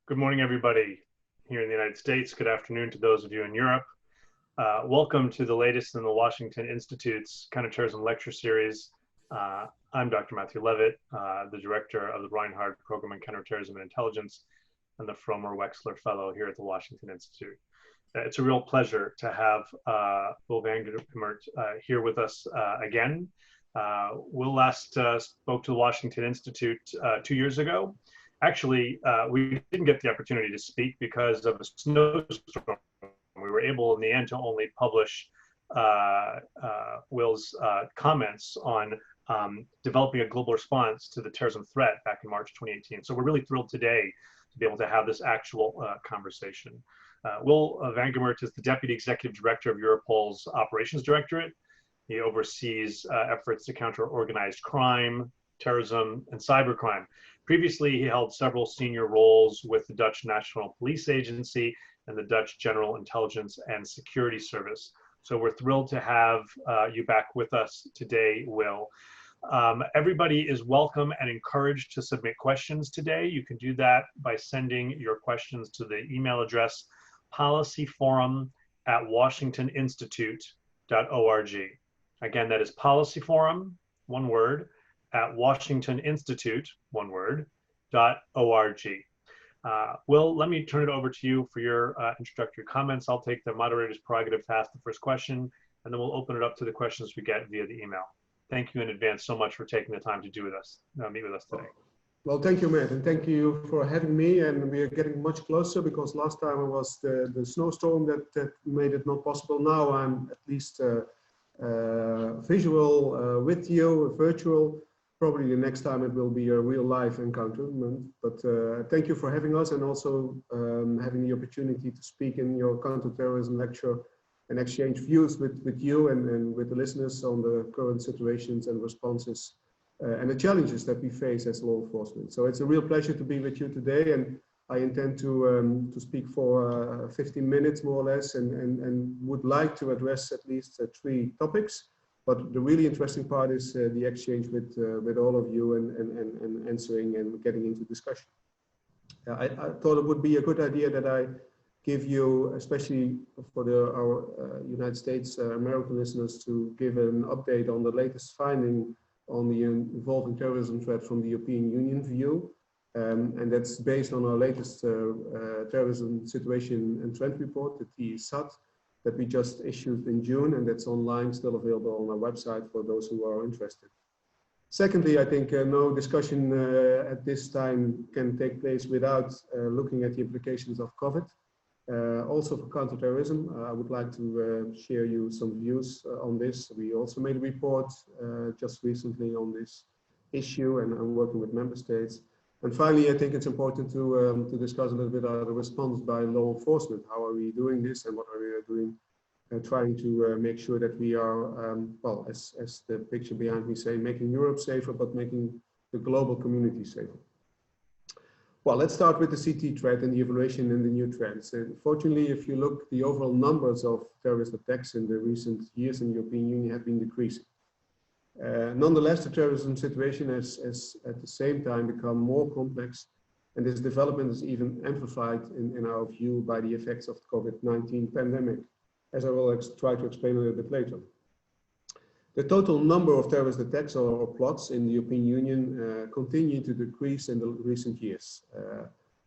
Good morning, everybody here in the United States. Good afternoon to those of you in Europe. Welcome to the latest in the Washington Institute's Counterterrorism Lecture Series. I'm Dr. Matthew Levitt, the director of the Reinhardt Program on Counterterrorism and Intelligence and the Fromer Wexler Fellow here at the Washington Institute. It's a real pleasure to have Wil van Gemert here with us again. Wil last spoke to the Washington Institute 2 years ago. Actually, we didn't get the opportunity to speak because of a snowstorm. We were able in the end to only publish Wil's comments on developing a global response to the terrorism threat back in March 2018. So we're really thrilled today to be able to have this actual conversation. Wil van Gemert is the Deputy Executive Director of Europol's Operations Directorate. He oversees efforts to counter organized crime, terrorism, and cybercrime. Previously, he held several senior roles with the Dutch National Police Agency and the Dutch General Intelligence and Security Service. So we're thrilled to have you back with us today, Wil. Everybody is welcome and encouraged to submit questions today. You can do that by sending your questions to the email address policyforum@washingtoninstitute.org. Again, that is policyforum, one word, at WashingtonInstitute, one word, .org. Wil, let me turn it over to you for your introductory comments. I'll take the moderator's prerogative to ask the first question, and then we'll open it up to the questions we get via the email. Thank you in advance so much for taking the time to meet with us today. Well, thank you, Matt, and thank you for having me. And we are getting much closer because last time it was the snowstorm that made it not possible. Now I'm at least visual with you, virtual. Probably the next time it will be a real live encounter. But thank you for having us and also having the opportunity to speak in your counterterrorism lecture and exchange views with you and with the listeners on the current situations and responses and the challenges that we face as law enforcement. So it's a real pleasure to be with you today, and I intend to speak for 15 minutes more or less and would like to address at least 3 topics. But the really interesting part is the exchange with all of you and answering and getting into discussion. I thought it would be a good idea that I give you, especially for our United States American listeners, to give an update on the latest finding on the evolving terrorism threat from the European Union view. And that's based on our latest terrorism situation and trend report, the TESAT, that we just issued in June, and that's online, still available on our website for those who are interested. Secondly, I think no discussion at this time can take place without looking at the implications of COVID. Also for counterterrorism, I would like to share you some views on this. We also made a report just recently on this issue, and I'm working with member states. And finally, I think it's important to discuss a little bit of the response by law enforcement. How are we doing this, and what are we doing, trying to make sure that we are, well, as the picture behind me say, making Europe safer, but making the global community safer. Well, let's start with the CT threat and the evaluation and the new trends. And fortunately, if you look, the overall numbers of terrorist attacks in the recent years in the European Union have been decreasing. Nonetheless, the terrorism situation has at the same time become more complex, and this development is even amplified in our view by the effects of the COVID-19 pandemic, as I will try to explain a little bit later. The total number of terrorist attacks or plots in the European Union continue to decrease in the recent years,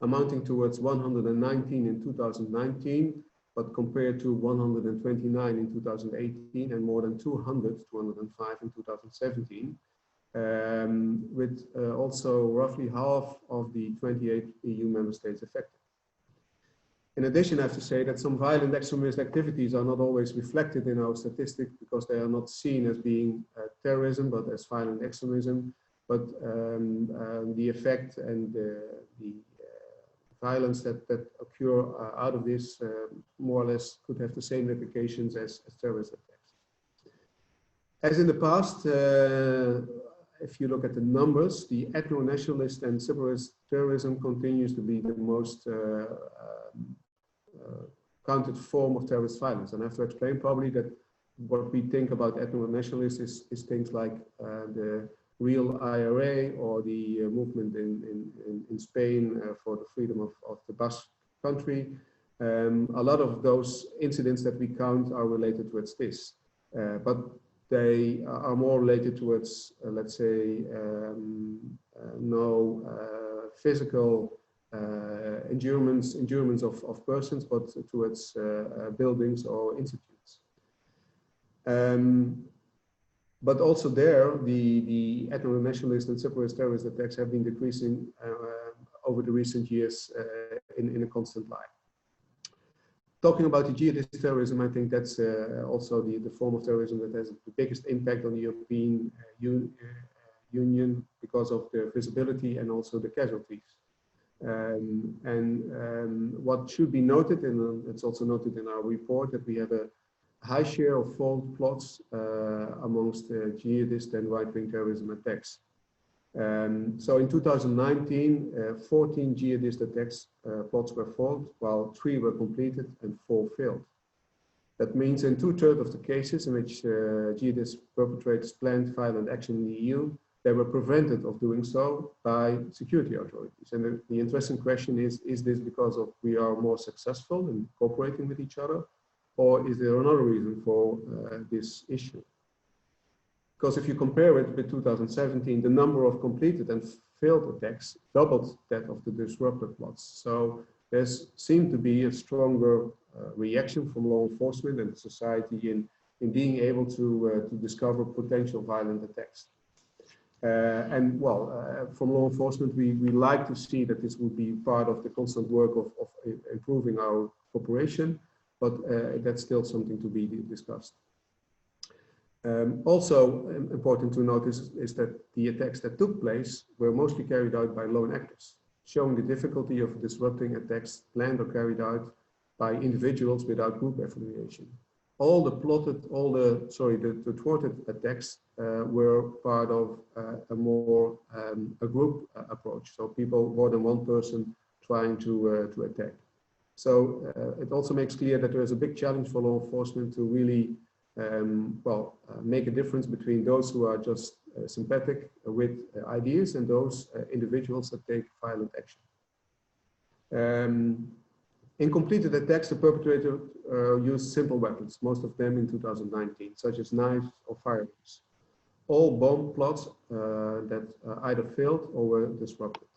amounting towards 119 in 2019, but compared to 129 in 2018 and more than 205 in 2017, with also roughly half of the 28 EU member states affected. In addition, I have to say that some violent extremist activities are not always reflected in our statistics because they are not seen as being terrorism, but as violent extremism. But the effect and the violence that occur out of this more or less could have the same implications as terrorist attacks. As in the past, if you look at the numbers, the ethno-nationalist and separatist terrorism continues to be the most counted form of terrorist violence. And I have to explain probably that what we think about ethno-nationalists is things like the real IRA or the movement in Spain for the freedom of the Basque country. A lot of those incidents that we count are related towards this, but they are more related towards, let's say, no physical injurements of persons, but towards buildings or institutes. But also there, the ethno-nationalist and separatist terrorist attacks have been decreasing over the recent years in a constant line. Talking about the jihadist terrorism, I think that's also the form of terrorism that has the biggest impact on the European Union because of the visibility and also the casualties. What should be noted, and it's also noted in our report, that we have a high share of failed plots amongst jihadist and right-wing terrorism attacks. So in 2019, 14 jihadist attacks plots were failed, while 3 were completed and 4 failed. That means in 2/3 of the cases in which jihadist perpetrators planned violent action in the EU, they were prevented of doing so by security authorities. And the interesting question is this because of we are more successful in cooperating with each other, or is there another reason for this issue? Because if you compare it with 2017, the number of completed and failed attacks doubled that of the disrupted plots. So there seemed to be a stronger reaction from law enforcement and society in being able to discover potential violent attacks. From law enforcement, we like to see that this would be part of the constant work of improving our cooperation, but that's still something to be discussed. Also important to notice is that the attacks that took place were mostly carried out by lone actors, showing the difficulty of disrupting attacks planned or carried out by individuals without group affiliation. All the thwarted attacks were part of a group approach. So people, more than one person trying to attack. So it also makes clear that there is a big challenge for law enforcement to really make a difference between those who are just sympathetic with ideas and those individuals that take violent action. In completed attacks, the perpetrator used simple weapons, most of them in 2019, such as knives or firearms. All bomb plots that either failed or were disrupted.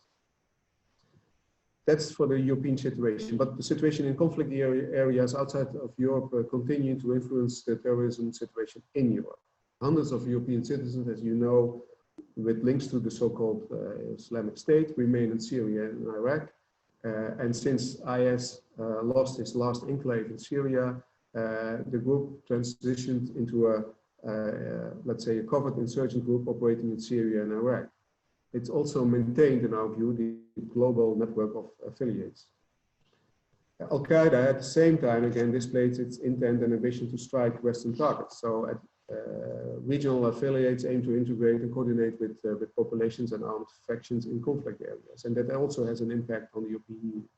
That's for the European situation, but the situation in conflict areas outside of Europe continue to influence the terrorism situation in Europe. Hundreds of European citizens, as you know, with links to the so-called Islamic State, remain in Syria and Iraq. And since IS lost its last enclave in Syria, the group transitioned into let's say, a covert insurgent group operating in Syria and Iraq. It's also maintained, in our view, the global network of affiliates. Al-Qaeda, at the same time, again, displays its intent and ambition to strike Western targets. So regional affiliates aim to integrate and coordinate with populations and armed factions in conflict areas. And that also has an impact on the European Union.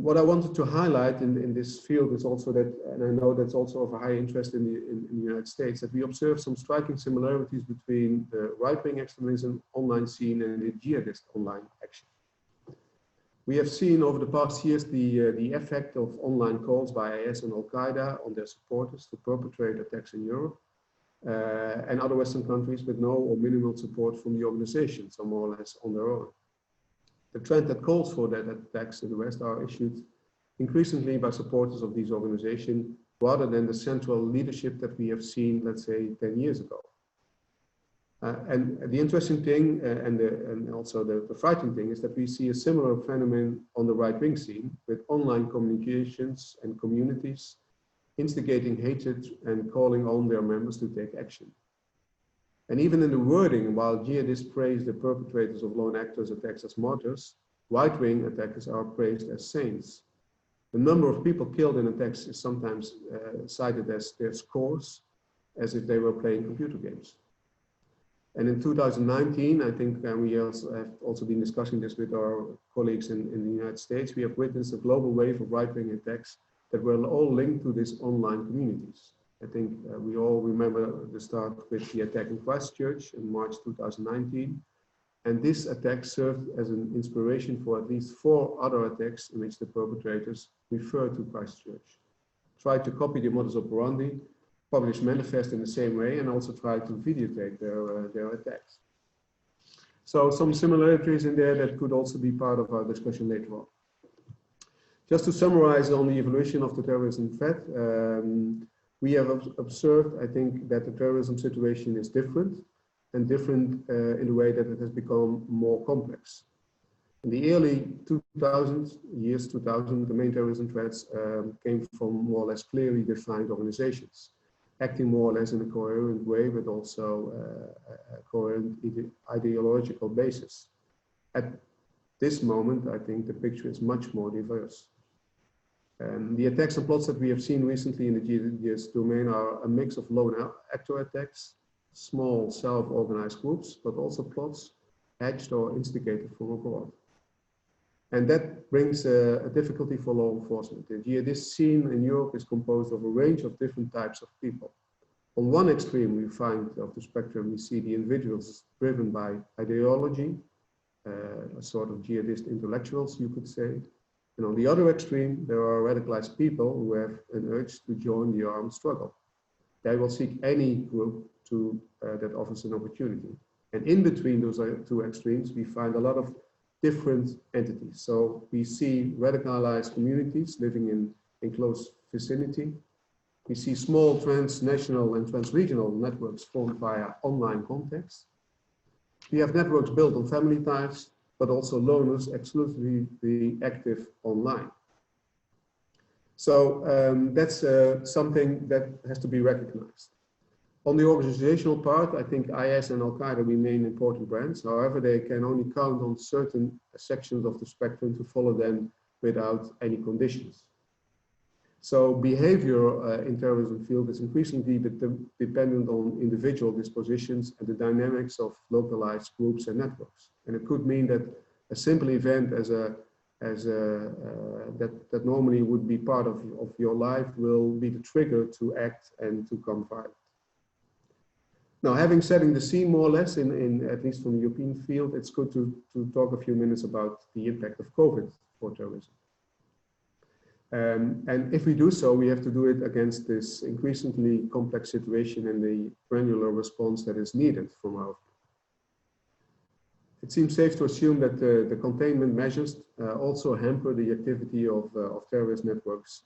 What I wanted to highlight in this field is also that, and I know that's also of a high interest in the United States, that we observe some striking similarities between the right-wing extremism online scene and the jihadist online action. We have seen over the past years the effect of online calls by IS and Al-Qaeda on their supporters to perpetrate attacks in Europe and other Western countries with no or minimal support from the organization, so more or less on their own. The trend that calls for that attacks in the West are issued increasingly by supporters of these organizations rather than the central leadership that we have seen, let's say, 10 years ago. And the interesting thing and also the frightening thing is that we see a similar phenomenon on the right-wing scene with online communications and communities instigating hatred and calling on their members to take action. And even in the wording, while jihadists praise the perpetrators of lone actors' attacks as martyrs, right-wing attackers are praised as saints. The number of people killed in attacks is sometimes cited as their scores, as if they were playing computer games. And in 2019, I think we have also been discussing this with our colleagues in the United States, we have witnessed a global wave of right-wing attacks that were all linked to these online communities. I think we all remember the start with the attack in Christchurch in March 2019. And this attack served as an inspiration for at least 4 other attacks in which the perpetrators referred to Christchurch, tried to copy the modus operandi, published manifest in the same way, and also tried to videotape their attacks. So some similarities in there that could also be part of our discussion later on. Just to summarize on the evolution of the terrorism threat, we have observed, I think, that the terrorism situation is different and different in the way that it has become more complex. In the early 2000s, the main terrorism threats came from more or less clearly defined organizations, acting more or less in a coherent way, but also a coherent ideological basis. At this moment, I think the picture is much more diverse. The attacks and plots that we have seen recently in the jihadist domain are a mix of lone actor attacks, small self-organized groups, but also plots hatched or instigated from abroad. And that brings a difficulty for law enforcement. The jihadist scene in Europe is composed of a range of different types of people. On one extreme we find of the spectrum, we see the individuals driven by ideology, a sort of jihadist intellectuals, you could say. And on the other extreme, there are radicalized people who have an urge to join the armed struggle. They will seek any group that offers an opportunity. And in between those 2 extremes, we find a lot of different entities. So we see radicalized communities living in close vicinity. We see small transnational and transregional networks formed via online contacts. We have networks built on family ties, but also loners exclusively active online. So that's something that has to be recognized. On the organizational part, I think IS and Al-Qaeda remain important brands. However, they can only count on certain sections of the spectrum to follow them without any conditions. So behavior in terrorism field is increasingly dependent on individual dispositions and the dynamics of localized groups and networks. And it could mean that a simple event that normally would be part of your life will be the trigger to act and to come violent. Now, having setting the scene more or less at least from the European field, it's good to talk a few minutes about the impact of COVID for terrorism. And if we do so, we have to do it against this increasingly complex situation and the granular response that is needed from our view. It seems safe to assume that the containment measures also hamper the activity of terrorist networks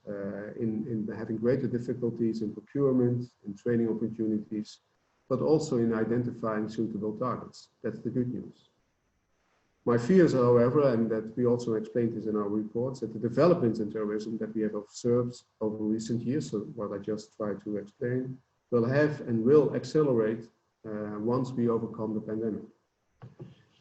in having greater difficulties in procurement, in training opportunities, but also in identifying suitable targets. That's the good news. My fears, however, and that we also explained this in our reports, that the developments in terrorism that we have observed over recent years, so what I just tried to explain, will have and will accelerate once we overcome the pandemic.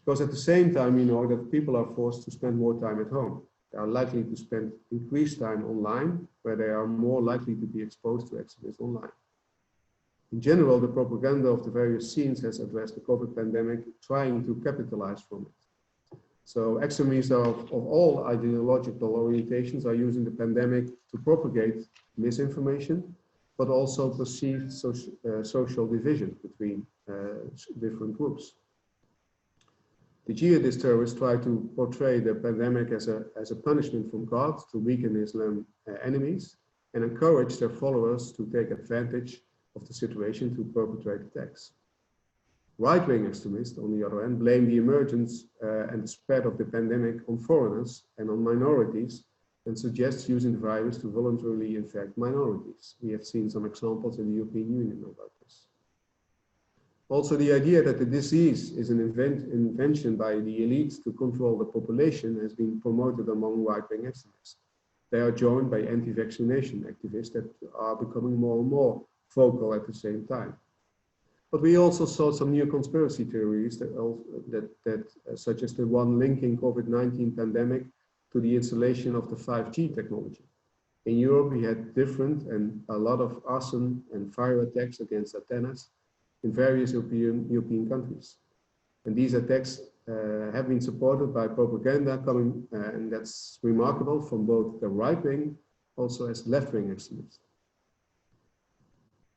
Because at the same time, we know that people are forced to spend more time at home. They are likely to spend increased time online, where they are more likely to be exposed to extremism online. In general, the propaganda of the various scenes has addressed the COVID pandemic, trying to capitalize from it. So extremists of all ideological orientations are using the pandemic to propagate misinformation, but also perceived social division between different groups. The jihadist terrorists try to portray the pandemic as a punishment from God to weaken Islam enemies and encourage their followers to take advantage of the situation to perpetrate attacks. Right-wing extremists, on the other hand, blame the emergence and the spread of the pandemic on foreigners and on minorities and suggest using the virus to voluntarily infect minorities. We have seen some examples in the European Union about this. Also, the idea that the disease is an invention by the elites to control the population has been promoted among right-wing extremists. They are joined by anti-vaccination activists that are becoming more and more vocal at the same time. But we also saw some new conspiracy theories such as the one linking COVID-19 pandemic to the installation of the 5G technology. In Europe, we had different and a lot of arson and fire attacks against antennas in various European countries. And these attacks have been supported by propaganda coming, and that's remarkable, from both the right wing also as left wing extremists.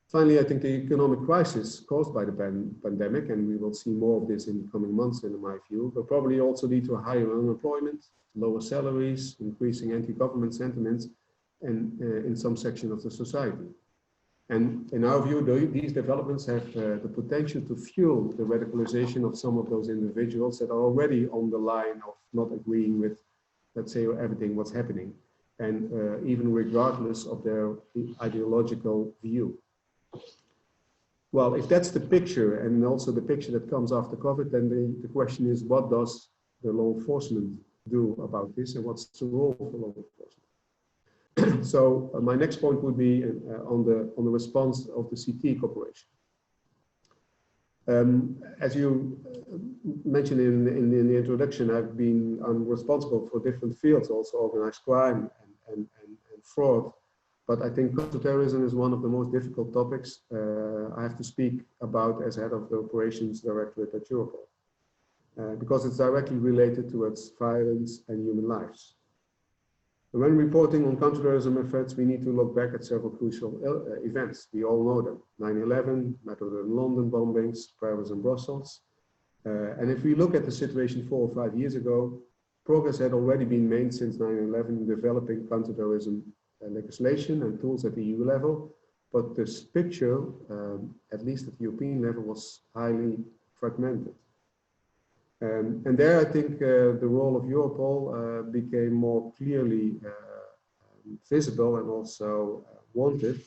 Finally, I think the economic crisis caused by the pandemic, and we will see more of this in the coming months, in my view, will probably also lead to a higher unemployment, lower salaries, increasing anti-government sentiments, and in some section of the society. And in our view, these developments have the potential to fuel the radicalization of some of those individuals that are already on the line of not agreeing with, let's say, everything what's happening, and even regardless of their ideological view. Well, if that's the picture, and also the picture that comes after COVID, then the question is, what does the law enforcement do about this, and what's the role for law enforcement? So my next point would be on the response of the CT Corporation. As you mentioned in the introduction, I'm responsible for different fields, also organized crime and fraud. But I think counterterrorism is one of the most difficult topics I have to speak about as head of the operations directorate at Europol, because it's directly related to its violence and human lives. When reporting on counterterrorism efforts, we need to look back at several crucial events. We all know them: 9/11, Metro in London bombings, Paris and Brussels. And if we look at the situation 4 or 5 years ago, progress had already been made since 9/11 in developing counterterrorism legislation and tools at the EU level, but this picture, at least at the European level, was highly fragmented. And there I think the role of Europol became more clearly visible and also wanted,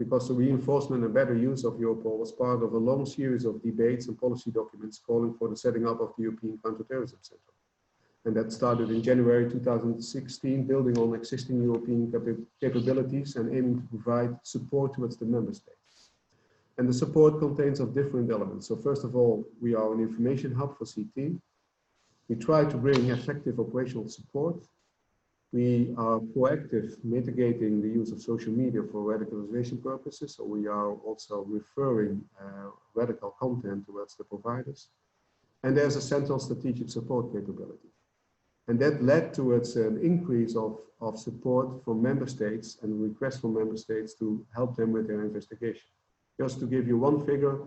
because the reinforcement and better use of Europol was part of a long series of debates and policy documents calling for the setting up of the European Counterterrorism Center. And that started in January 2016, building on existing European capabilities and aiming to provide support towards the member states. And the support contains of different elements. So first of all, we are an information hub for CT. We try to bring effective operational support. We are proactive, mitigating the use of social media for radicalization purposes. So we are also referring radical content towards the providers. And there's a central strategic support capability. And that led towards an increase of support from member states and requests from member states to help them with their investigation. Just to give you one figure,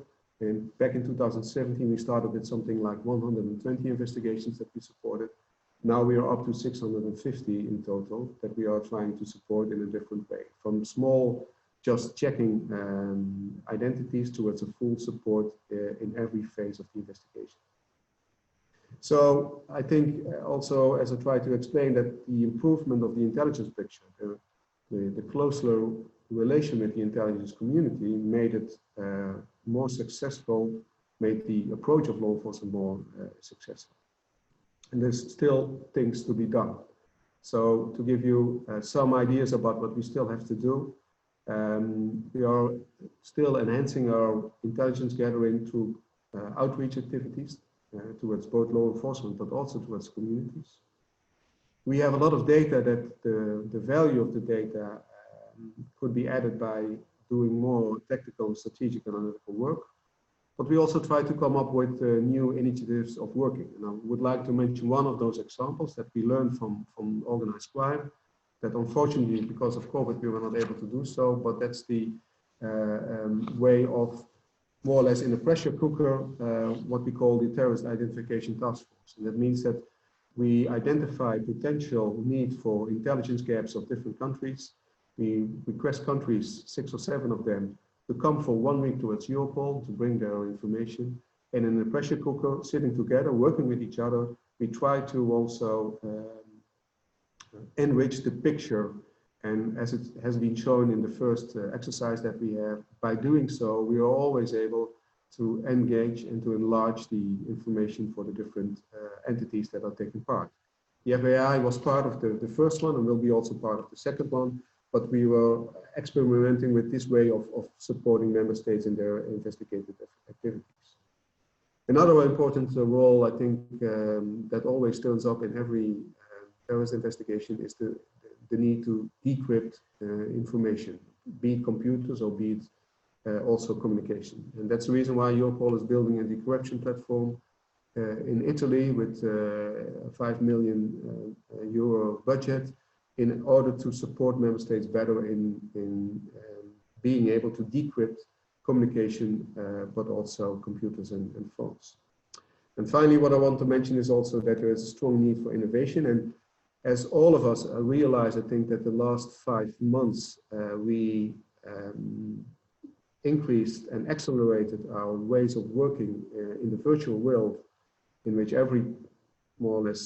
back in 2017, we started with something like 120 investigations that we supported. Now we are up to 650 in total that we are trying to support in a different way, from small, just checking identities towards a full support in every phase of the investigation. So I think also, as I try to explain, that the improvement of the intelligence picture, the closer relation with the intelligence community made it more successful, made the approach of law enforcement more successful. And there's still things to be done. So to give you some ideas about what we still have to do, we are still enhancing our intelligence gathering through outreach activities towards both law enforcement, but also towards communities. We have a lot of data that the value of the data could be added by doing more tactical, strategic, and analytical work. But we also try to come up with new initiatives of working. And I would like to mention one of those examples that we learned from organized crime, that unfortunately, because of COVID, we were not able to do so, but that's the way of more or less in a pressure cooker, what we call the Terrorist Identification Task Force. And that means that we identify potential need for intelligence gaps of different countries. We request countries, 6 or 7 of them, to come for 1 week towards Europol to bring their information. And in a pressure cooker, sitting together, working with each other, we try to also enrich the picture. And as it has been shown in the first exercise that we have, by doing so, we are always able to engage and to enlarge the information for the different entities that are taking part. The FAI was part of the first one and will be also part of the second one, but we were experimenting with this way of supporting member states in their investigative activities. Another important role, I think, that always turns up in every terrorist investigation is the need to decrypt information, be it computers or be it also communication. And that's the reason why Europol is building a decryption platform in Italy with a 5 million euro budget in order to support member states better in being able to decrypt communication, but also computers and phones. And finally, what I want to mention is also that there is a strong need for innovation. And as all of us realize, I think that the last 5 months, we increased and accelerated our ways of working in the virtual world, in which every more or less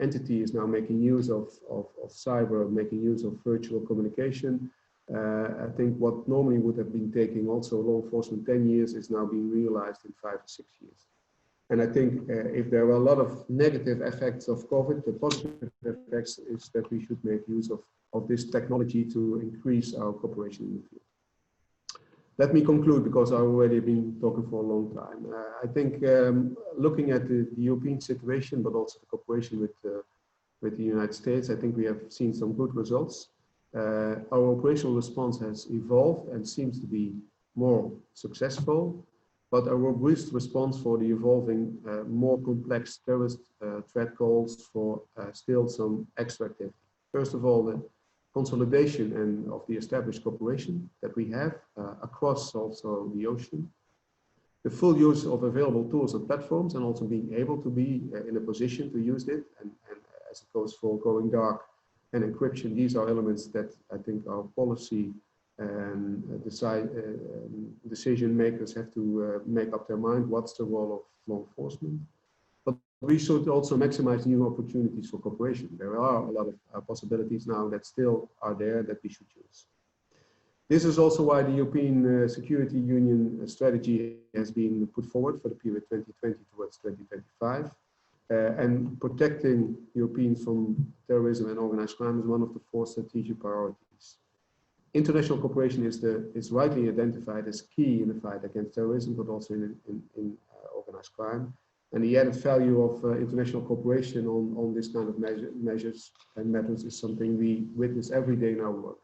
entity is now making use of cyber, making use of virtual communication. I think what normally would have been taking also law enforcement 10 years is now being realized in 5 or 6 years. And I think if there are a lot of negative effects of COVID, the positive effects is that we should make use of this technology to increase our cooperation in the field. Let me conclude, because I've already been talking for a long time. I think looking at the European situation, but also the cooperation with the United States, I think we have seen some good results. Our operational response has evolved and seems to be more successful, but a robust response for the evolving, more complex terrorist threat calls for still some extra activity. First of all, the consolidation and of the established cooperation that we have across also the ocean, the full use of available tools and platforms, and also being able to be in a position to use it, and as it goes for going dark and encryption. These are elements that I think our policy and decision makers have to make up their mind. What's the role of law enforcement? But we should also maximize new opportunities for cooperation. There are a lot of possibilities now that still are there that we should use. This is also why the European Security Union strategy has been put forward for the period 2020 towards 2025. And protecting Europeans from terrorism and organized crime is one of the 4 strategic priorities. International cooperation is rightly identified as key in the fight against terrorism, but also in organized crime. And the added value of international cooperation on this kind of measures and methods is something we witness every day in our work.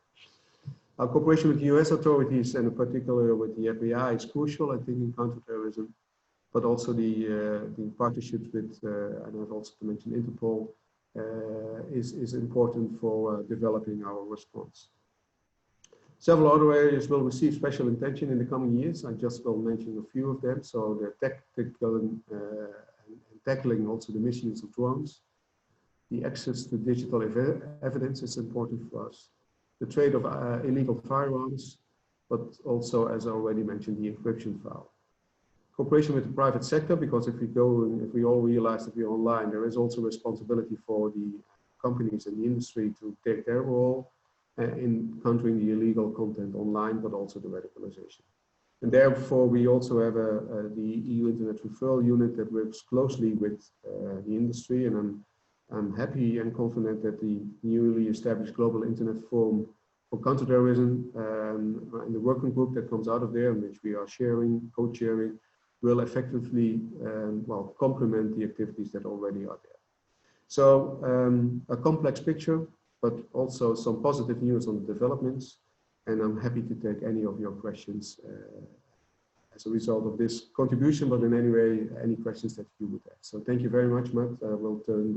Our cooperation with the US authorities, and in particular with the FBI, is crucial, I think, in counterterrorism, but also the partnerships with, and I've also mentioned Interpol, is important for developing our response. Several other areas will receive special attention in the coming years. I just will mention a few of them. So the tactical and tackling also the misuse of drones. The access to digital evidence is important for us. The trade of illegal firearms, but also, as I already mentioned, the encryption file. Cooperation with the private sector, because if we all realize that we're online, there is also responsibility for the companies and the industry to take their role in countering the illegal content online, but also the radicalization. And therefore, we also have the EU Internet Referral Unit that works closely with the industry, and I'm happy and confident that the newly established Global Internet Forum for Counterterrorism and the working group that comes out of there, in which we are co-chairing, will effectively complement the activities that already are there. So a complex picture, but also some positive news on the developments. And I'm happy to take any of your questions as a result of this contribution, but in any way, any questions that you would have. So thank you very much, Matt. We'll turn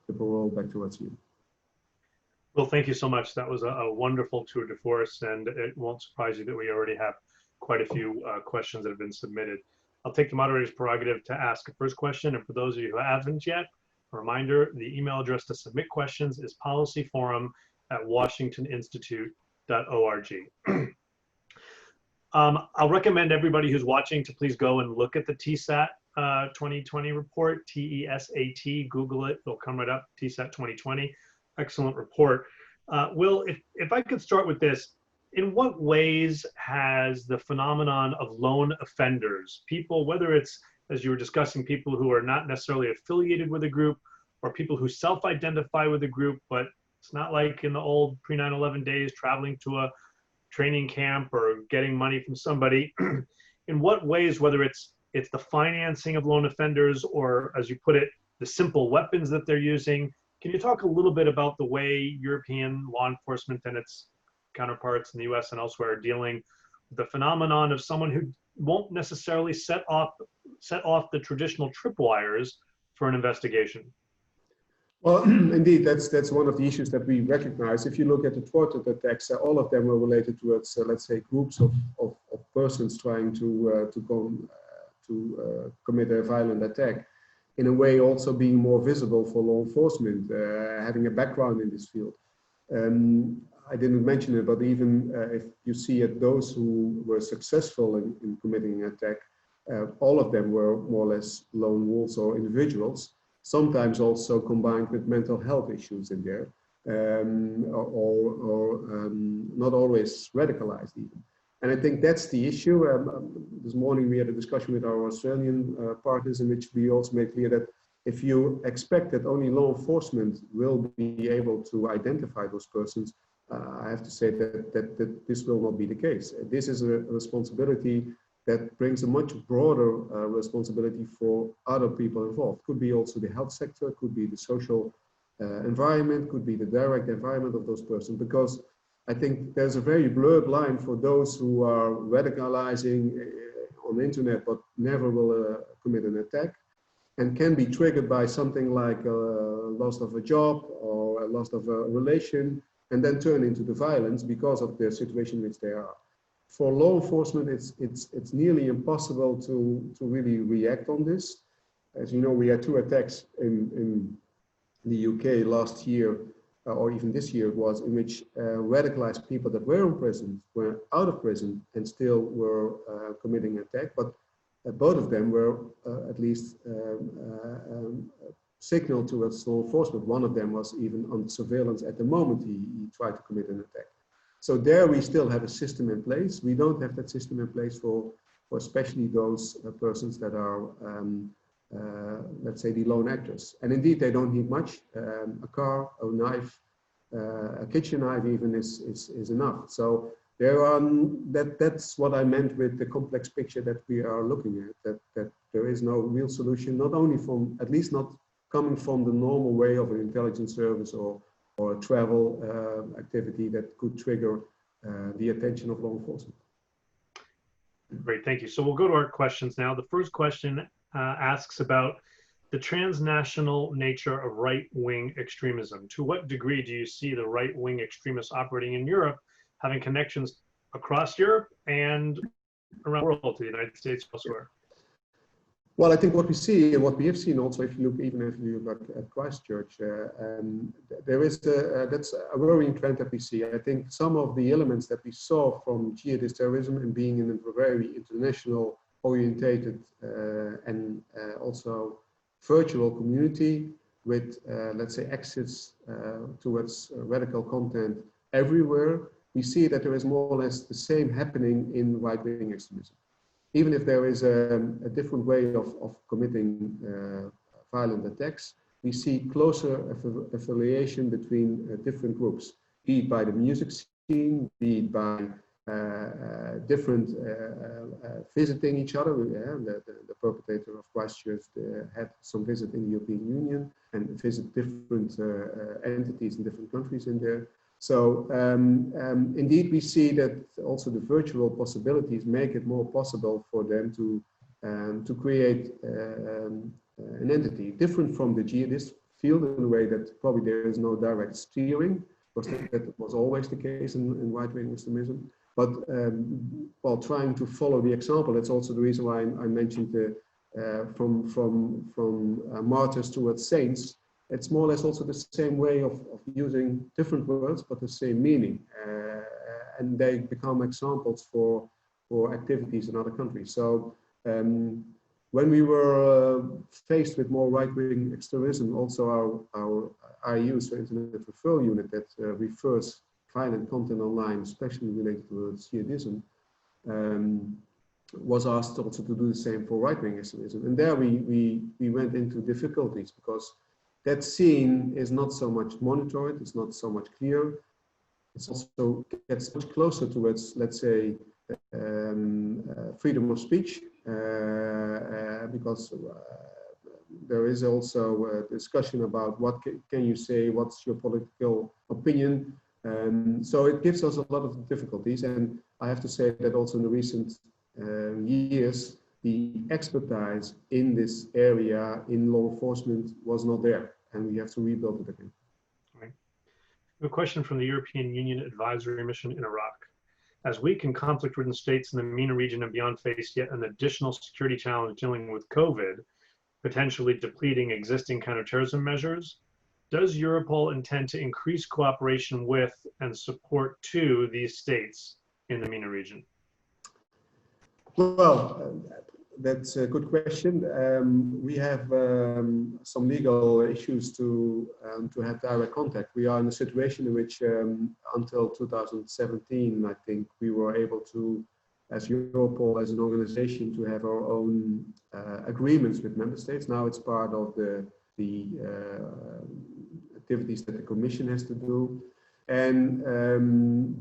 the parole back towards you. Well, thank you so much. That was a wonderful tour de force, and it won't surprise you that we already have quite a few questions that have been submitted. I'll take the moderator's prerogative to ask a first question, and for those of you who haven't yet, a reminder, the email address to submit questions is policyforum@washingtoninstitute.org. I'll recommend everybody who's watching to please go and look at the TSAT 2020 report, TESAT, Google it, it'll come right up, TSAT 2020, excellent report. Will, if I could start with this, in what ways has the phenomenon of lone offenders, people, whether it's, as you were discussing, people who are not necessarily affiliated with a group, or people who self-identify with a group, but it's not like in the old pre-9/11 days, traveling to a training camp or getting money from somebody. In what ways, whether it's the financing of lone offenders, or as you put it, the simple weapons that they're using, can you talk a little bit about the way European law enforcement and its counterparts in the US and elsewhere are dealing with the phenomenon of someone who won't necessarily set off the traditional tripwires for an investigation? Well, indeed, that's one of the issues that we recognize. If you look at the thwarted attacks, all of them were related towards, let's say, groups of persons trying to commit a violent attack. In a way, also being more visible for law enforcement, having a background in this field. I didn't mention it, but even if you see it, those who were successful in committing an attack, all of them were more or less lone wolves or individuals, sometimes also combined with mental health issues in there, or not always radicalized even. And I think that's the issue. This morning we had a discussion with our Australian partners in which we also made clear that if you expect that only law enforcement will be able to identify those persons, I have to say that this will not be the case. This is a responsibility that brings a much broader responsibility for other people involved. Could be also the health sector, could be the social environment, could be the direct environment of those persons, because I think there's a very blurred line for those who are radicalizing on the internet but never will commit an attack, and can be triggered by something like a loss of a job or a loss of a relation, and then turn into the violence because of the situation in which they are. For law enforcement, it's nearly impossible to really react on this. As you know, we had 2 attacks in the UK last year, or even this year it was, in which radicalized people that were in prison were out of prison and still were committing an attack, but both of them were at least signaled towards law enforcement. One of them was even on surveillance at the moment he tried to commit an attack. So there we still have a system in place. We don't have that system in place for especially those persons that are, let's say, the lone actors. And indeed, they don't need much. A car, a knife, a kitchen knife even is enough. So there are, that's what I meant with the complex picture that we are looking at, that there is no real solution, not only from, at least not coming from the normal way of an intelligence service or a travel activity that could trigger the attention of law enforcement. Great, thank you. So we'll go to our questions now. The first question asks about the transnational nature of right-wing extremism. To what degree do you see the right-wing extremists operating in Europe having connections across Europe and around the world, to the United States, elsewhere? Well, I think what we see, what we have seen also, if you look, even if you look at Christchurch, there is that's a worrying trend that we see. I think some of the elements that we saw from jihadist terrorism and being in a very international orientated and also virtual community with, let's say, access towards radical content everywhere, we see that there is more or less the same happening in right-wing extremism. Even if there is a different way of committing violent attacks, we see closer affiliation between different groups, be it by the music scene, be it by different visiting each other. The perpetrator of Christchurch had some visit in the European Union and visit different entities in different countries in there. So indeed, we see that also the virtual possibilities make it more possible for them to create an entity different from the jihadist field in a way that probably there is no direct steering, because that was always the case in right-wing extremism. But while trying to follow the example, that's also the reason why I mentioned the from martyrs towards saints. It's more or less also the same way of using different words, but the same meaning. And they become examples for activities in other countries. So when we were faced with more right-wing extremism, also our IU, so Internet Referral Unit, that refers violent content online, especially related to jihadism, was asked also to do the same for right-wing extremism. And there we went into difficulties because that scene is not so much monitored, it's not so much clear. It's also gets much closer towards, let's say, freedom of speech, because there is also a discussion about what can you say, what's your political opinion. So it gives us a lot of difficulties, and I have to say that also in the recent years, the expertise in this area in law enforcement was not there. and we have to rebuild it again. Right. A question from the European Union Advisory Mission in Iraq. As weak and conflict-ridden states in the MENA region and beyond face yet an additional security challenge dealing with COVID, potentially depleting existing counterterrorism measures, does Europol intend to increase cooperation with and support to these states in the MENA region? Well, that's a good question. We have some legal issues to have direct contact. We are in a situation in which until 2017, I think, we were able to, as Europol, as an organization, to have our own agreements with member states. Now it's part of the activities that the Commission has to do. And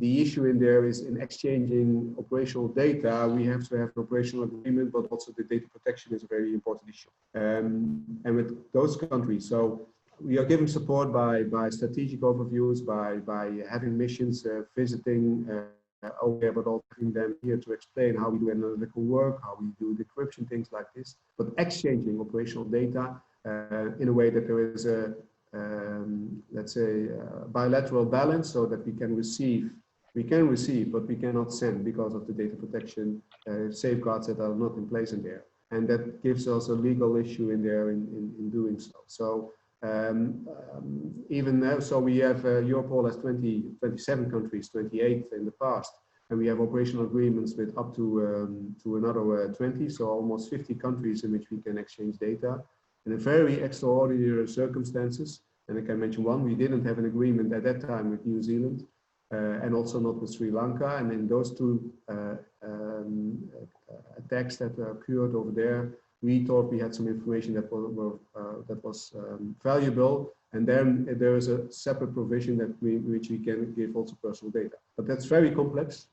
the issue in there is in exchanging operational data, we have to have an operational agreement, but also the data protection is a very important issue. And with those countries, so we are giving support by strategic overviews, by having missions, visiting over there, but also having them here to explain how we do analytical work, how we do decryption, things like this. But exchanging operational data in a way that there is a let's say bilateral balance, so that we can receive, but we cannot send because of the data protection safeguards that are not in place in there, and that gives us a legal issue in there in doing so. So even now, so we have Europol has 27 countries, 28 in the past, and we have operational agreements with up to another 20, so almost 50 countries in which we can exchange data. In a very extraordinary circumstances, and I can mention one, we didn't have an agreement at that time with New Zealand, and also not with Sri Lanka, and in those two attacks that occurred over there, we thought we had some information that was valuable, and then there is a separate provision that which we can give also personal data. But that's very complex.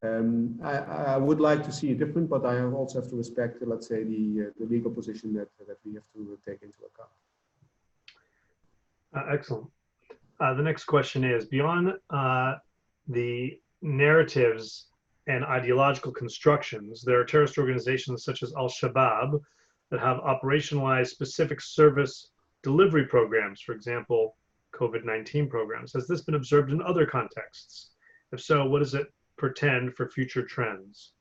I would like to see it different, but I also have to respect, let's say, the legal position that we have to take into account. Excellent. The next question is, beyond the narratives and ideological constructions, there are terrorist organizations such as Al-Shabaab that have operationalized specific service delivery programs, for example, COVID-19 programs. Has this been observed in other contexts? If so, what does it portend for future trends?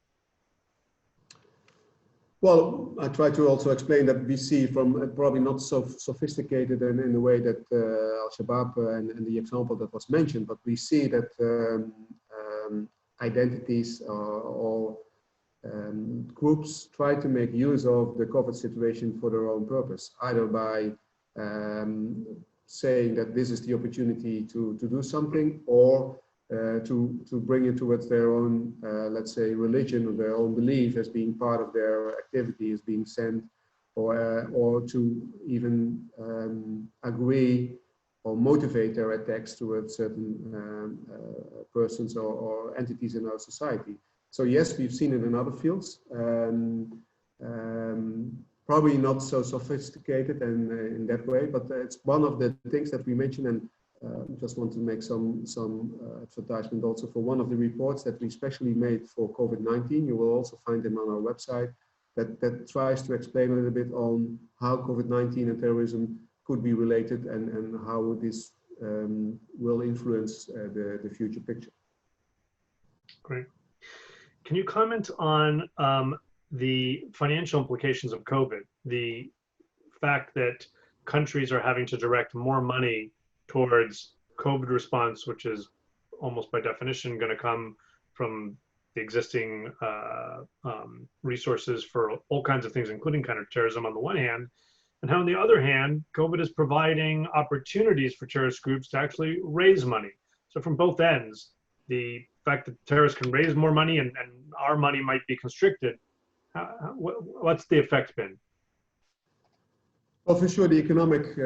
Well, I try to also explain that we see from probably not so sophisticated and in the way that Al-Shabaab and the example that was mentioned, but we see that identities or groups try to make use of the COVID situation for their own purpose, either by saying that this is the opportunity to do something, or to bring it towards their own, let's say, religion or their own belief as being part of their activity, as being sent, or to even agree or motivate their attacks towards certain persons or entities in our society. So yes, we've seen it in other fields, probably not so sophisticated and in that way, but it's one of the things that we mentioned, and just want to make some advertisement also for one of the reports that we specially made for COVID-19. You will also find them on our website, that tries to explain a little bit on how COVID-19 and terrorism could be related, and how this will influence the future picture. Great. Can you comment on the financial implications of COVID? The fact that countries are having to direct more money towards COVID response, which is almost by definition going to come from the existing resources for all kinds of things, including counterterrorism on the one hand, and how on the other hand, COVID is providing opportunities for terrorist groups to actually raise money. So from both ends, the fact that terrorists can raise more money and our money might be constricted, what's the effect been? Well, for sure, the economic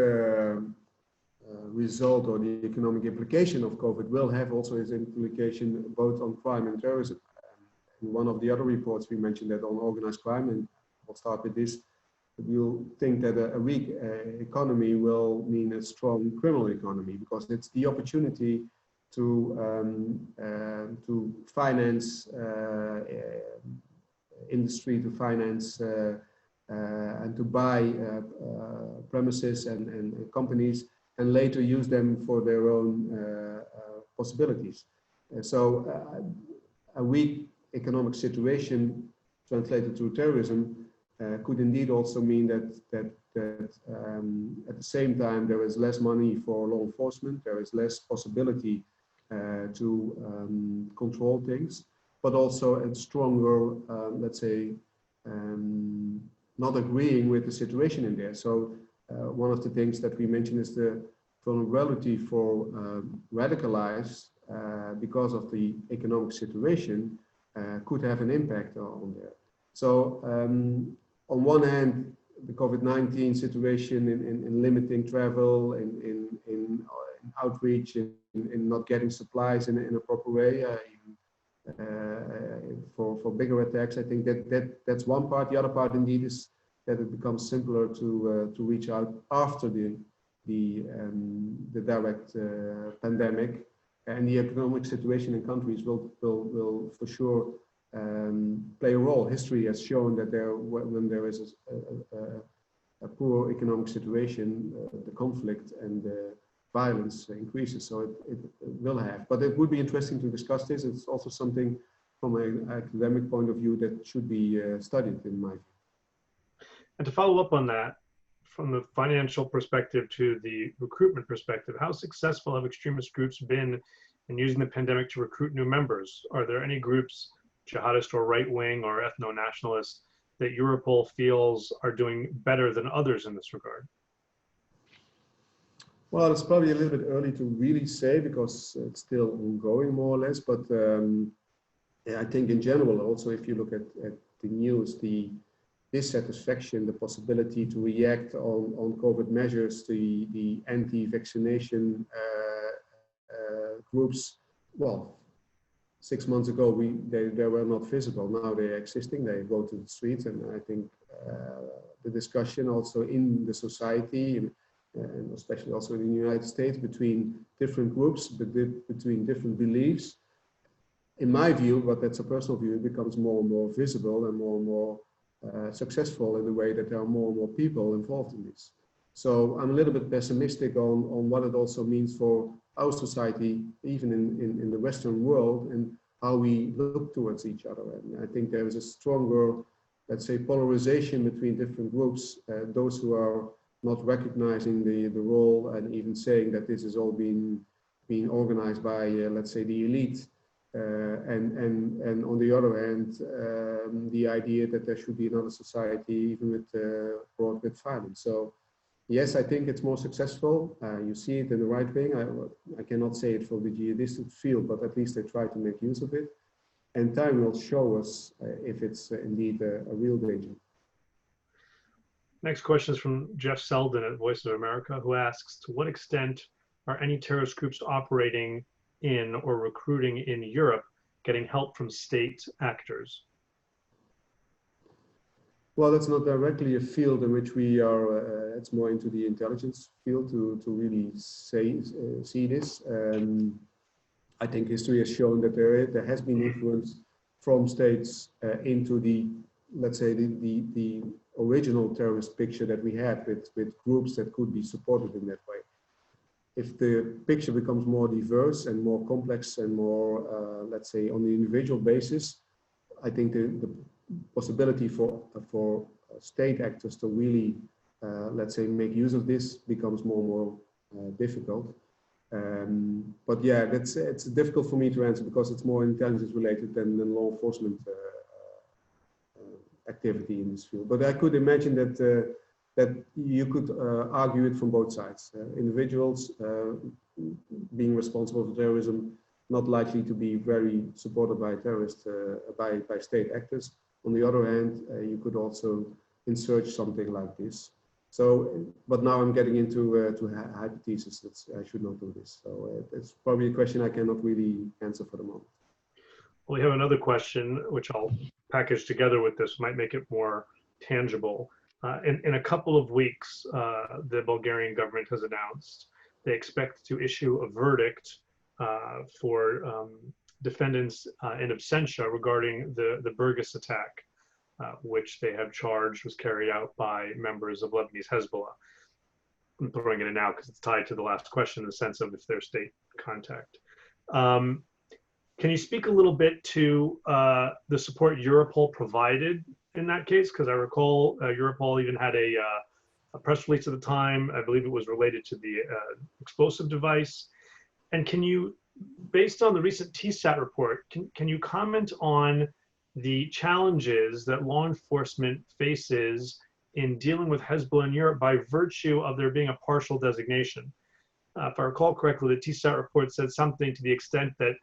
result or the economic implication of COVID will have also its implication both on crime and terrorism. In one of the other reports, we mentioned that on organized crime, and we'll start with this. We'll think that a weak economy will mean a strong criminal economy, because it's the opportunity to finance industry, to finance and to buy premises and companies and later use them for their own possibilities. A weak economic situation translated to terrorism could indeed also mean that at the same time there is less money for law enforcement, there is less possibility to control things, but also a stronger, let's say, not agreeing with the situation in there. So one of the things that we mentioned is the vulnerability for radicalized because of the economic situation could have an impact on there. So on one hand, the COVID-19 situation in limiting travel, in outreach, in not getting supplies in a proper way, for bigger attacks, I think that's one part. The other part indeed is that it becomes simpler to reach out after the direct pandemic, and the economic situation in countries will for sure play a role. History has shown that when there is a poor economic situation, the conflict and the violence increases. So it will have. But it would be interesting to discuss this. It's also something from an academic point of view that should be studied, in my view. And to follow up on that, from the financial perspective to the recruitment perspective, how successful have extremist groups been in using the pandemic to recruit new members? Are there any groups, jihadist or right-wing or ethno-nationalist, that Europol feels are doing better than others in this regard? Well, it's probably a little bit early to really say because it's still ongoing more or less, but yeah, I think in general also, if you look at the news, the dissatisfaction, the possibility to react on COVID measures, the anti-vaccination groups, well, 6 months ago they were not visible. Now they are existing. They go to the streets, and I think the discussion also in the society, and especially also in the United States, between different groups, between different beliefs, in my view, but that's a personal view, it becomes more and more visible and more successful in the way that there are more and more people involved in this. So I'm a little bit pessimistic on what it also means for our society, even in the Western world, and how we look towards each other. And I think there is a stronger, let's say, polarization between different groups, those who are not recognizing the role and even saying that this is all being organized by, let's say, the elite. And on the other hand, the idea that there should be another society, even with brought with violence. So yes, I think it's more successful. You see it in the right wing. I cannot say it for the jihadistic field, but at least they try to make use of it. And time will show us if it's indeed a real danger. Next question is from Jeff Selden at Voice of America, who asks, to what extent are any terrorist groups operating in or recruiting in Europe getting help from state actors? Well, that's not directly a field in which we are, it's more into the intelligence field to really see this. I think history has shown that there has been influence from states into the, let's say, the original terrorist picture that we had with groups that could be supported in that way. If the picture becomes more diverse and more complex and more, let's say, on the individual basis, I think the possibility for state actors to really, let's say, make use of this becomes more and more difficult. But yeah, it's difficult for me to answer because it's more intelligence related than law enforcement activity in this field. But I could imagine that that you could argue it from both sides. Individuals being responsible for terrorism, not likely to be very supported by terrorists, by state actors. On the other hand, you could also insert something like this. So, but now I'm getting into hypothesis that I should not do this. So it's probably a question I cannot really answer for the moment. Well, we have another question, which I'll package together with this, might make it more tangible. In a couple of weeks, the Bulgarian government has announced they expect to issue a verdict for defendants in absentia regarding the Burgas attack. which they have charged was carried out by members of Lebanese Hezbollah. I'm throwing it in now because it's tied to the last question in the sense of if their state contact. Can you speak a little bit to the support Europol provided in that case? Because I recall Europol even had a press release at the time. I believe it was related to the explosive device. And can you, based on the recent TSAT report, can you comment on the challenges that law enforcement faces in dealing with Hezbollah in Europe by virtue of there being a partial designation? If I recall correctly, the TSAT report said something to the extent that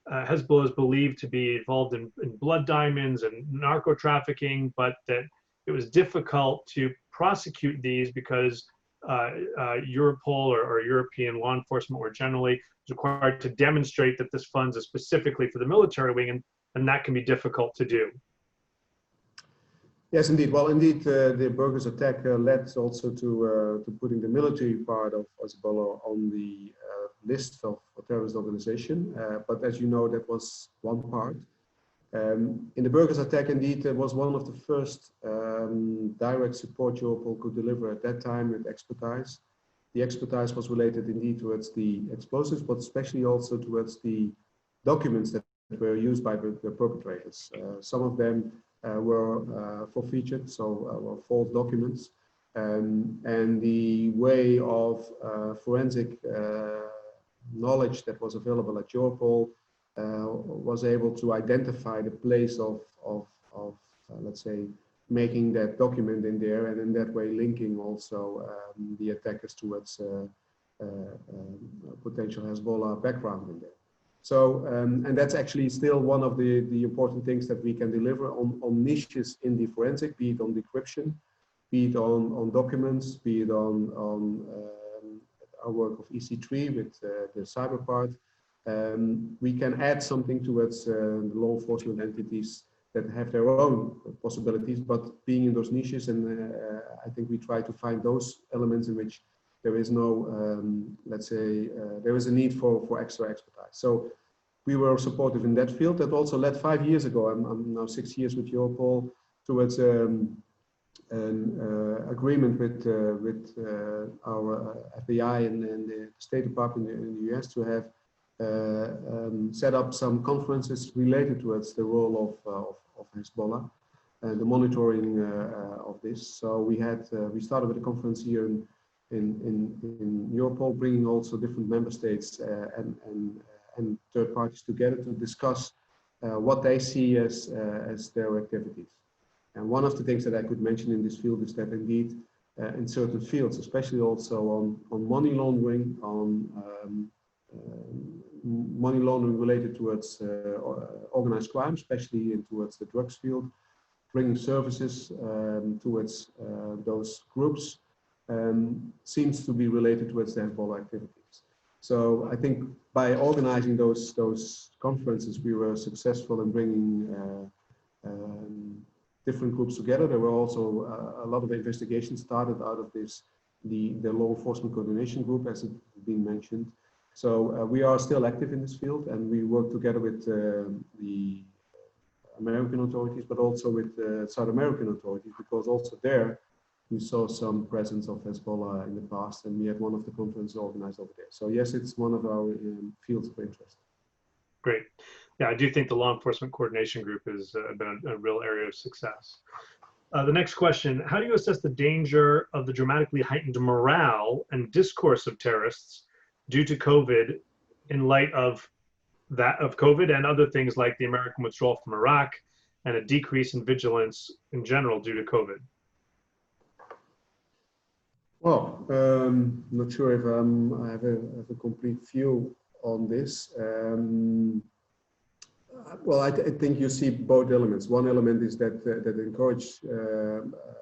Hezbollah is believed to be involved in blood diamonds and narco trafficking, but that it was difficult to prosecute these because Europol or European law enforcement more generally is required to demonstrate that this funds is specifically for the military wing, and that can be difficult to do. Yes, indeed. Well, indeed, the burgers attack led also to putting the military part of Hezbollah on the list of a terrorist organization. But as you know, that was one part. In the burgers attack, indeed, it was one of the first direct support Europol could deliver at that time with expertise. The expertise was related indeed towards the explosives, but especially also towards the documents that were used by the perpetrators. Some of them were forfeited, so were false documents. And the way of forensic knowledge that was available at Europol was able to identify the place of let's say, making that document in there, and in that way linking also the attackers towards potential Hezbollah background in there. So, and that's actually still one of the important things that we can deliver on niches in the forensic, be it on decryption, be it on documents, be it on our work of EC3 with the cyber part. We can add something towards the law enforcement entities that have their own possibilities, but being in those niches, and I think we try to find those elements in which there is no, let's say, there is a need for extra expertise. So we were supportive in that field. That also led 5 years ago, I'm now 6 years with Europol, towards an agreement with our FBI and the State Department in the US to have set up some conferences related towards the role of Hezbollah and the monitoring of this. So we started with a conference here in Europol, bringing also different member states and third parties together to discuss what they see as their activities. And one of the things that I could mention in this field is that indeed in certain fields, especially also on money laundering, on money laundering related towards organized crime, especially towards the drugs field, bringing services towards those groups seems to be related towards the Hezbollah activities. So I think by organizing those conferences, we were successful in bringing different groups together. There were also a lot of investigations started out of this, the law enforcement coordination group, as it's been mentioned. So we are still active in this field, and we work together with the American authorities, but also with South American authorities, because also there we saw some presence of Hezbollah in the past, and we had one of the conferences organized over there. So yes, it's one of our fields of interest. Great. Yeah, I do think the law enforcement coordination group has been a real area of success. The next question, how do you assess the danger of the dramatically heightened morale and discourse of terrorists due to COVID in light of COVID and other things like the American withdrawal from Iraq and a decrease in vigilance in general due to COVID? Well, I'm not sure if I have a complete view on this. Well, I think you see both elements. One element is that encourage,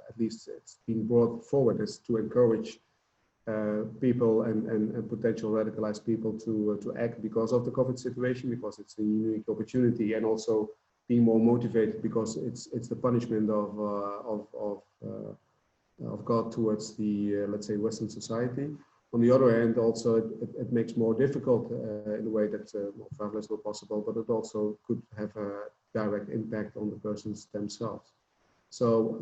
at least it's been brought forward, is to encourage people and potential radicalized people to act because of the COVID situation, because it's a unique opportunity, and also being more motivated because it's the punishment of God towards the let's say Western society. On the other hand, also it makes more difficult in a way that travel is not possible, but it also could have a direct impact on the persons themselves. So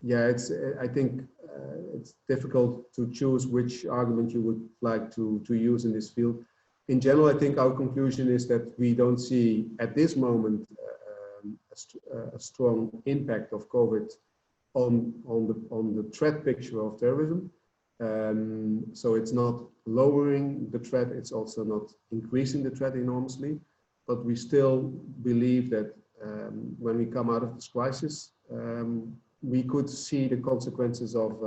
yeah, I think it's difficult to choose which argument you would like to use in this field. In general, I think our conclusion is that we don't see at this moment a strong impact of COVID on the threat picture of terrorism. So it's not lowering the threat, it's also not increasing the threat enormously, but we still believe that when we come out of this crisis, we could see the consequences of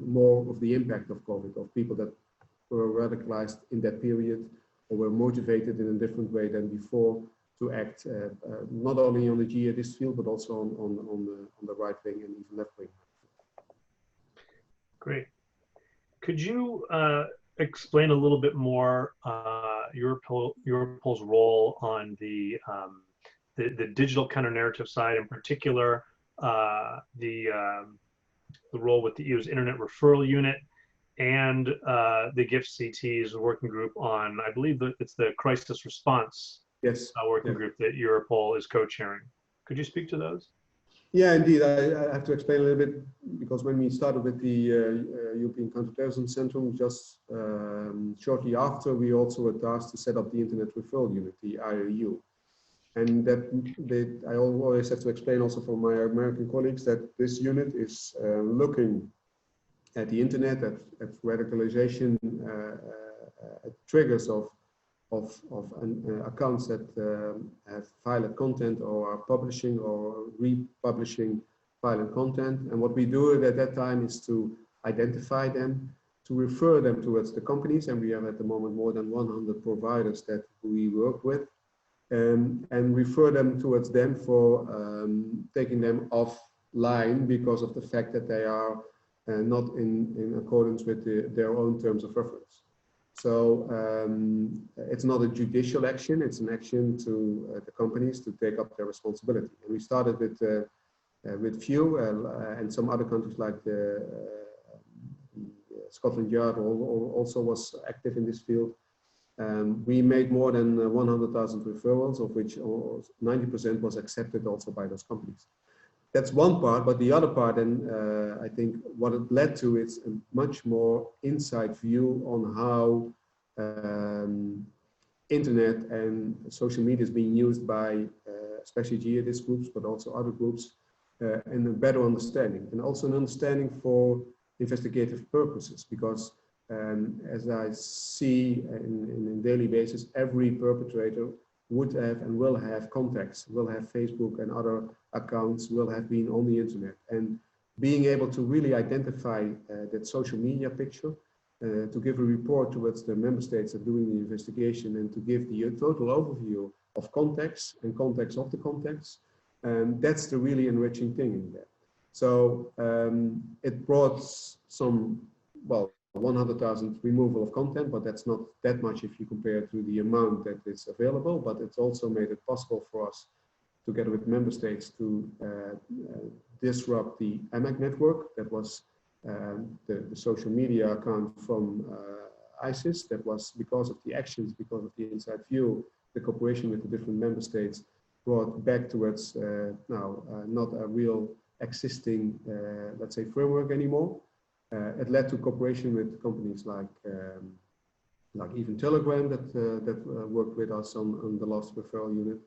more of the impact of COVID, of people that were radicalized in that period or were motivated in a different way than before to act not only on the jihadist field, but also on the right wing and even left wing. Great. Could you explain a little bit more Europol's role on the digital counter-narrative side, in particular the role with the EU's Internet Referral Unit and the GIFT-CT's working group on, I believe that it's the crisis response working group that Europol is co-chairing. Could you speak to those? Yeah, indeed. I have to explain a little bit, because when we started with the European Counterterrorism Centrum, just shortly after, we also were tasked to set up the Internet Referral Unit, the IRU. And I always have to explain also for my American colleagues that this unit is looking at the internet, at radicalization, at triggers of accounts that have violent content or are publishing or republishing violent content. And what we do at that time is to identify them, to refer them towards the companies. And we have at the moment more than 100 providers that we work with, and refer them towards them for taking them offline because of the fact that they are not in accordance with their own terms of reference. So it's not a judicial action, it's an action to the companies to take up their responsibility. And we started with few and some other countries like the Scotland Yard also was active in this field. We made more than 100,000 referrals, of which 90% was accepted also by those companies. That's one part, but the other part, and I think what it led to is a much more inside view on how internet and social media is being used by especially jihadist groups, but also other groups, and a better understanding, and also an understanding for investigative purposes, because as I see in a daily basis, every perpetrator would have and will have contacts, will have Facebook and other accounts, will have been on the internet. And being able to really identify that social media picture, to give a report towards the member states that are doing the investigation, and to give the total overview of contacts and contacts of the contacts, that's the really enriching thing in there. So it brought some, well, 100,000 removal of content, but that's not that much if you compare to the amount that is available. But it's also made it possible for us, together with member states, to disrupt the AMAC network. That was the social media account from ISIS. That was because of the actions, because of the inside view, the cooperation with the different member states brought back towards now not a real existing, let's say, framework anymore. It led to cooperation with companies like even Telegram that worked with us on the last referral unit.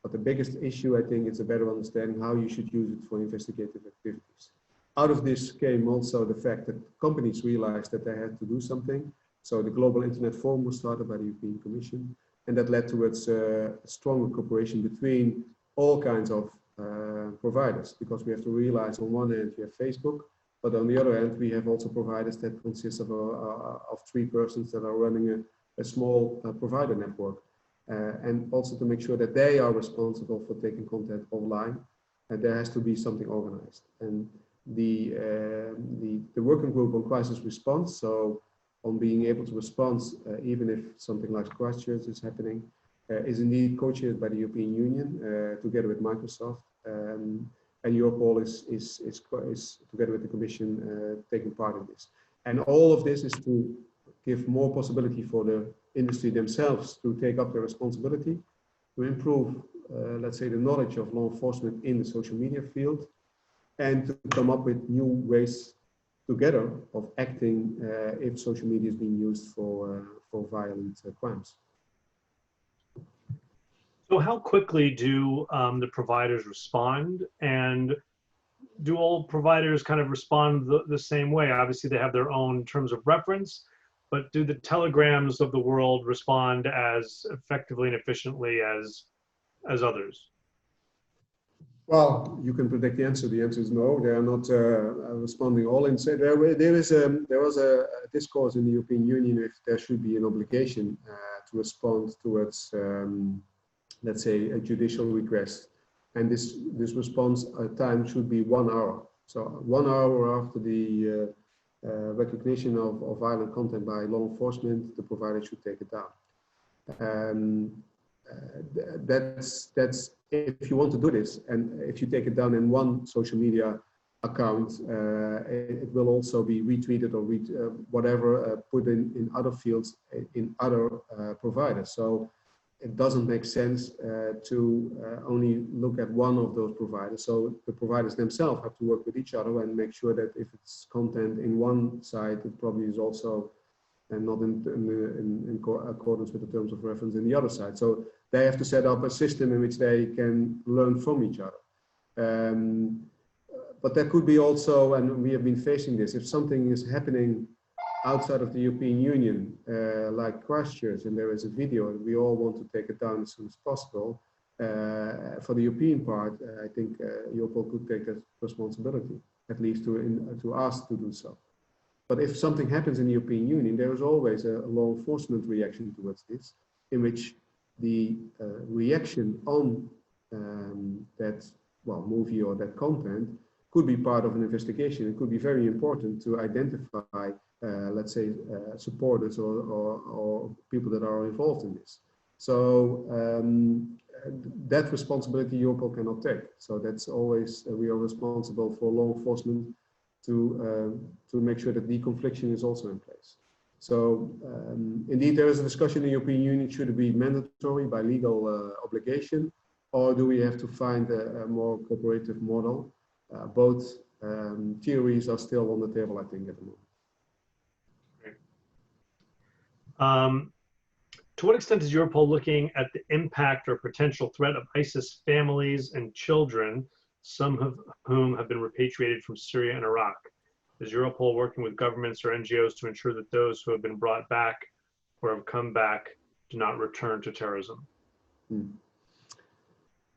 But the biggest issue, I think, is a better understanding how you should use it for investigative activities. Out of this came also the fact that companies realized that they had to do something. So the Global Internet Forum was started by the European Commission, and that led towards a stronger cooperation between all kinds of providers, because we have to realize on one hand you have Facebook, but on the other hand, we have also providers that consist of 3 persons that are running a small provider network. And also to make sure that they are responsible for taking content online, and there has to be something organized. And the working group on crisis response, so on being able to respond even if something like Christchurch is happening, is indeed co-chaired by the European Union together with Microsoft. And Europol is together with the Commission taking part in this. And all of this is to give more possibility for the industry themselves to take up their responsibility, to improve let's say, the knowledge of law enforcement in the social media field, and to come up with new ways together of acting if social media is being used for violent crimes. So how quickly do the providers respond, and do all providers kind of respond the same way? Obviously they have their own terms of reference, but do the telegrams of the world respond as effectively and efficiently as others? Well, you can predict the answer. The answer is no. They are not responding all in. There was a discourse in the European Union if there should be an obligation to respond towards, let's say, a judicial request, and this response time should be 1 hour. So 1 hour after the recognition of violent content by law enforcement, the provider should take it down. That's if you want to do this, and if you take it down in one social media account, it will also be retweeted or whatever put in other fields in other providers. So it doesn't make sense to only look at one of those providers. So the providers themselves have to work with each other and make sure that if it's content in one side, it probably is also and not in accordance with the terms of reference in the other side. So they have to set up a system in which they can learn from each other. But there could be also, and we have been facing this, if something is happening outside of the European Union, like Christchurch, and there is a video, and we all want to take it down as soon as possible, for the European part, I think Europol could take that responsibility, at least to ask to do so. But if something happens in the European Union, there is always a law enforcement reaction towards this, in which the reaction on that movie or that content could be part of an investigation. It could be very important to identify, let's say, supporters or people that are involved in this. So that responsibility Europol cannot take. So that's always, we are responsible for law enforcement to make sure that deconfliction is also in place. So indeed, there is a discussion in the European Union, should it be mandatory by legal obligation, or do we have to find a more cooperative model? Both theories are still on the table, I think, at the moment. Great. To what extent is Europol looking at the impact or potential threat of ISIS families and children, some of whom have been repatriated from Syria and Iraq? Is Europol working with governments or NGOs to ensure that those who have been brought back or have come back do not return to terrorism?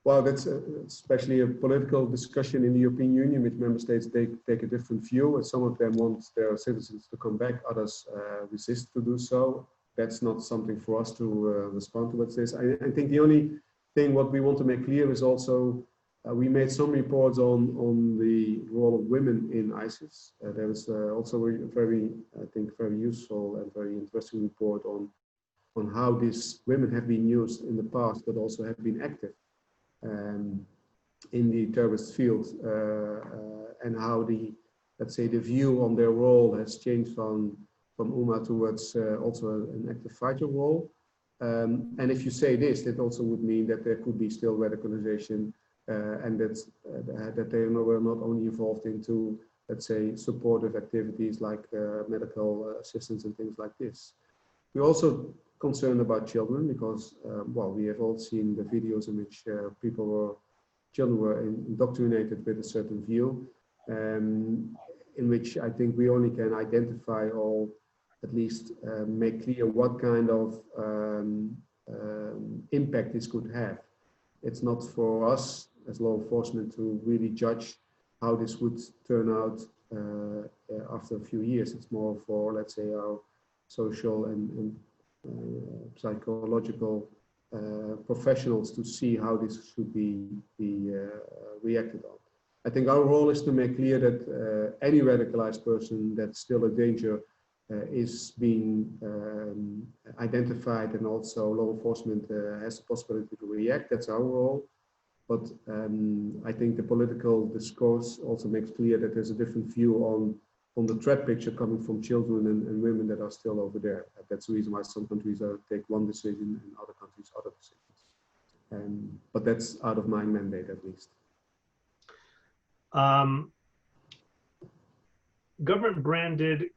Well, that's especially a political discussion in the European Union, which member states take a different view. And some of them want their citizens to come back, others resist to do so. That's not something for us to respond towards this. I think the only thing what we want to make clear is also we made some reports on the role of women in ISIS. There was also a very, I think, very useful and very interesting report on how these women have been used in the past, but also have been active in the terrorist field, and how the, let's say, the view on their role has changed from UMA towards also an active fighter role. And if you say this, that also would mean that there could be still radicalization, and that they were not only involved into, let's say, supportive activities like medical assistance and things like this. We're also concerned about children because, well, we have all seen the videos in which children were indoctrinated with a certain view, in which I think we only can identify or at least make clear what kind of impact this could have. It's not for us as law enforcement to really judge how this would turn out after a few years. It's more for, let's say, our social and psychological professionals to see how this should be reacted on. I think our role is to make clear that any radicalized person that's still a danger is being identified, and also law enforcement has the possibility to react. That's our role. But I think the political discourse also makes clear that there's a different view on the threat picture coming from children and women that are still over there. That's the reason why some countries take one decision and other countries other decisions. But that's out of my mandate at least. Government branded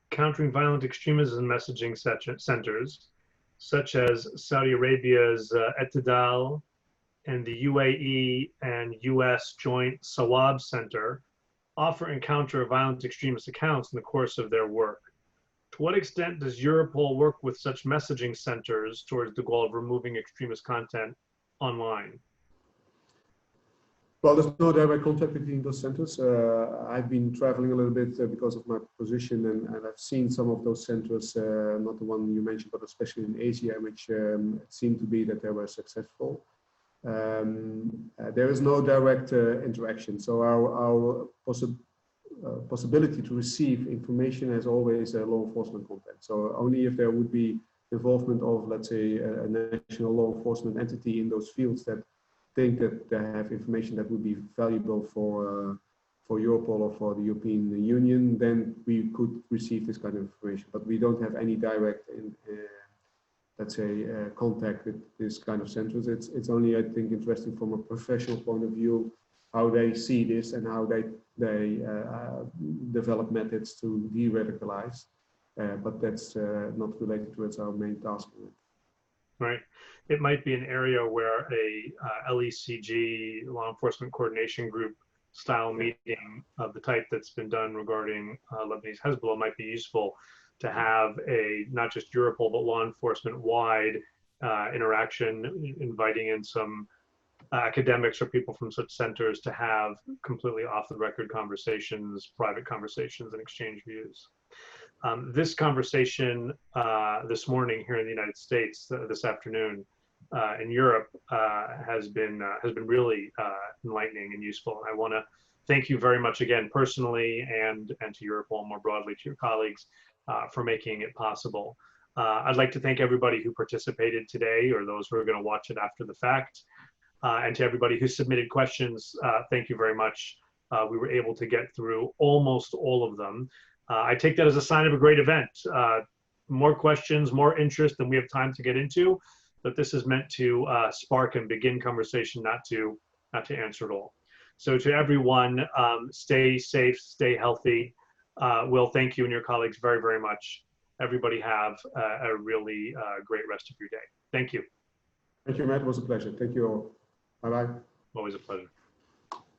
countering violent extremism messaging centers, such as Saudi Arabia's Etidal and the UAE and US Joint Sawab Center, offer and counter violent extremist accounts in the course of their work. To what extent does Europol work with such messaging centers towards the goal of removing extremist content online? Well, there's no direct contact between those centers. I've been traveling a little bit because of my position, and I've seen some of those centers, not the one you mentioned, but especially in Asia, which it seemed to be that they were successful. There is no direct interaction, so our possibility to receive information has always law enforcement content. So only if there would be involvement of, let's say, a national law enforcement entity in those fields that think that they have information that would be valuable for Europol or for the European Union, then we could receive this kind of information. But we don't have any direct, let's say, contact with this kind of centers. It's only, I think, interesting from a professional point of view how they see this and how they develop methods to de-radicalize. But that's not related to our main task. Right. It might be an area where a LECG, law enforcement coordination group style meeting of the type that's been done regarding Lebanese Hezbollah might be useful to have a not just Europol but law enforcement wide interaction, inviting in some academics or people from such centers to have completely off the record conversations, private conversations, and exchange views. This conversation this morning here in the United States, this afternoon in Europe, has been really enlightening and useful. I want to thank you very much again, personally, and to Europol more broadly, to your colleagues, for making it possible. I'd like to thank everybody who participated today, or those who are going to watch it after the fact, and to everybody who submitted questions. Thank you very much. We were able to get through almost all of them. I take that as a sign of a great event. More questions, more interest than we have time to get into, but this is meant to spark and begin conversation, not to answer it all. So to everyone, stay safe, stay healthy. Will, thank you and your colleagues very, very much. Everybody have a really great rest of your day. Thank you. Thank you, Matt. It was a pleasure. Thank you all. Bye-bye. Always a pleasure.